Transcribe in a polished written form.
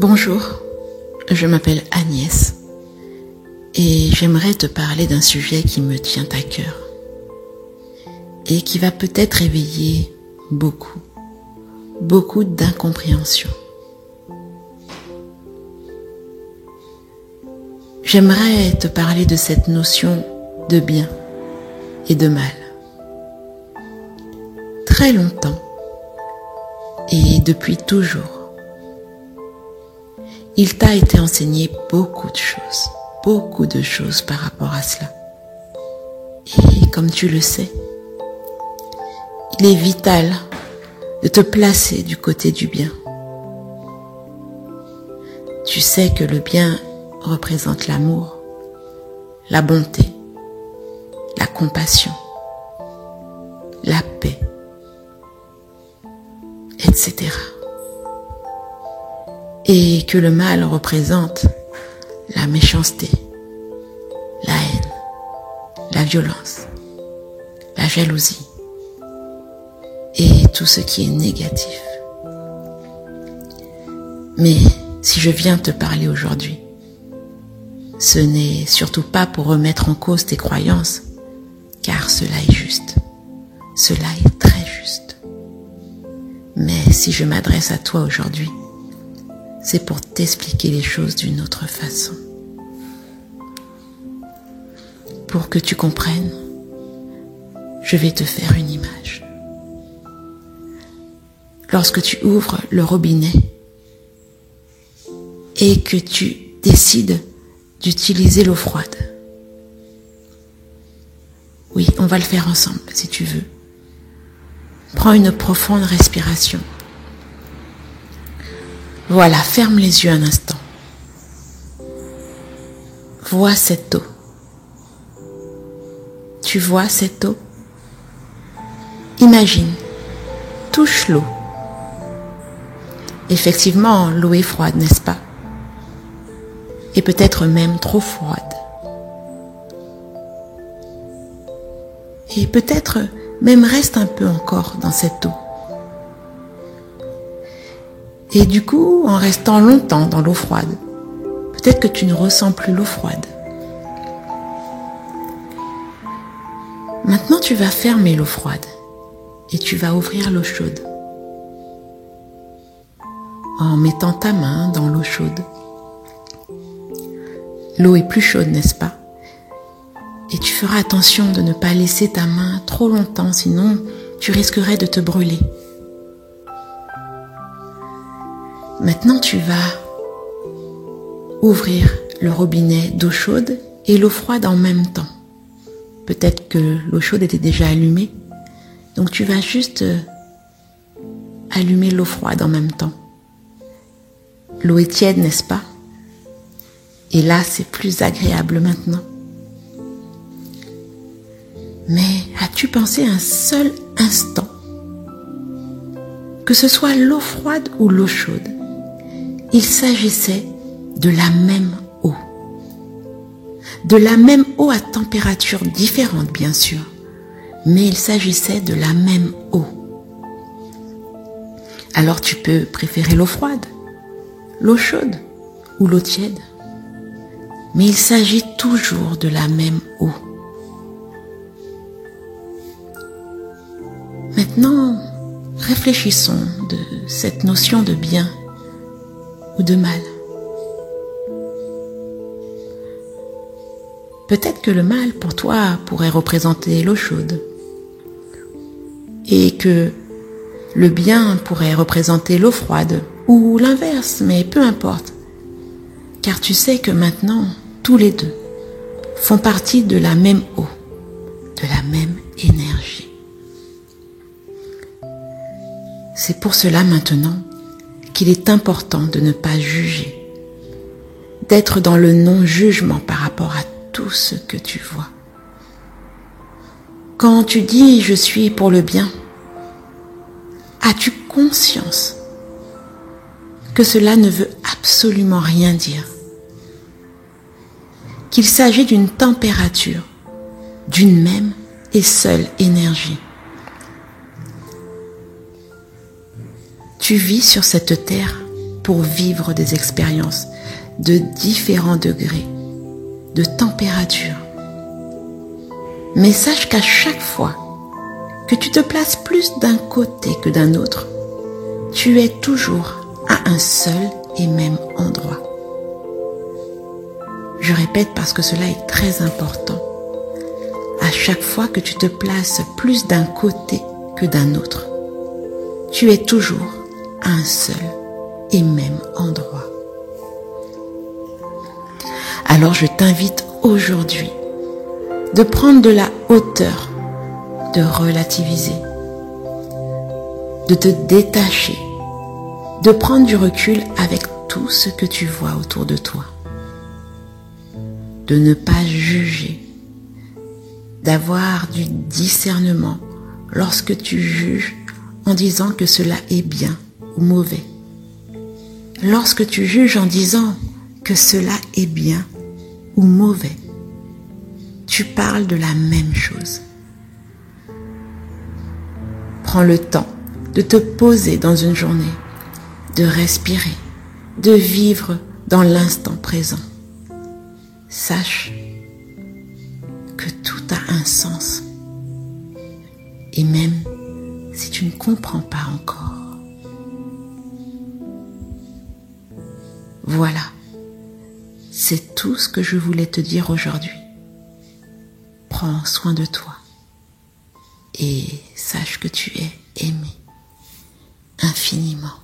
Bonjour, je m'appelle Agnès et j'aimerais te parler d'un sujet qui me tient à cœur et qui va peut-être éveiller beaucoup d'incompréhension. J'aimerais te parler de cette notion de bien et de mal. Très longtemps et depuis toujours, il t'a été enseigné beaucoup de choses par rapport à cela. Et comme tu le sais, il est vital de te placer du côté du bien. Tu sais que le bien représente l'amour, la bonté, la compassion, la paix, etc. Et que le mal représente la méchanceté, la haine, la violence, la jalousie et tout ce qui est négatif. Mais si je viens te parler aujourd'hui, ce n'est surtout pas pour remettre en cause tes croyances, car cela est juste, cela est très juste. Mais si je m'adresse à toi aujourd'hui, c'est pour t'expliquer les choses d'une autre façon. Pour que tu comprennes, je vais te faire une image. Lorsque tu ouvres le robinet et que tu décides d'utiliser l'eau froide. Oui, on va le faire ensemble si tu veux. Prends une profonde respiration. Voilà, ferme les yeux un instant. Vois cette eau. Tu vois cette eau? Imagine, touche l'eau. Effectivement, l'eau est froide, n'est-ce pas? Et peut-être même trop froide. Et peut-être même reste un peu encore dans cette eau. Et du coup, en restant longtemps dans l'eau froide, peut-être que tu ne ressens plus l'eau froide. Maintenant, tu vas fermer l'eau froide et tu vas ouvrir l'eau chaude en mettant ta main dans l'eau chaude. L'eau est plus chaude, n'est-ce pas? Et tu feras attention de ne pas laisser ta main trop longtemps, sinon tu risquerais de te brûler. Maintenant, tu vas ouvrir le robinet d'eau chaude et l'eau froide en même temps. Peut-être que l'eau chaude était déjà allumée, donc tu vas juste allumer l'eau froide en même temps. L'eau est tiède, n'est-ce pas? Et là, c'est plus agréable maintenant. Mais as-tu pensé un seul instant que ce soit l'eau froide ou l'eau chaude, il s'agissait de la même eau. De la même eau à température différente, bien sûr, mais il s'agissait de la même eau. Alors tu peux préférer l'eau froide, l'eau chaude ou l'eau tiède, mais il s'agit toujours de la même eau. Maintenant, réfléchissons de cette notion de bien ou de mal. Peut-être que le mal pour toi pourrait représenter l'eau chaude et que le bien pourrait représenter l'eau froide ou l'inverse, mais peu importe. Car tu sais que maintenant, tous les deux font partie de la même eau, de la même énergie. C'est pour cela maintenant qu'il est important de ne pas juger, d'être dans le non-jugement par rapport à tout ce que tu vois. Quand tu dis « je suis pour le bien », as-tu conscience que cela ne veut absolument rien dire? Qu'il s'agit d'une température, d'une même et seule énergie. Tu vis sur cette terre pour vivre des expériences de différents degrés, de température. Mais sache qu'à chaque fois que tu te places plus d'un côté que d'un autre, tu es toujours à un seul et même endroit. Je répète parce que cela est très important. À chaque fois que tu te places plus d'un côté que d'un autre, tu es toujours à un seul et même endroit. Alors je t'invite aujourd'hui de prendre de la hauteur, de relativiser, de te détacher, de prendre du recul avec tout ce que tu vois autour de toi, de ne pas juger, d'avoir du discernement lorsque tu juges en disant que cela est bien ou mauvais. Lorsque tu juges en disant que cela est bien ou mauvais, tu parles de la même chose. Prends le temps de te poser dans une journée, de respirer, de vivre dans l'instant présent. Sache que tout a un sens. Et même si tu ne comprends pas encore. Voilà, c'est tout ce que je voulais te dire aujourd'hui. Prends soin de toi et sache que tu es aimé infiniment.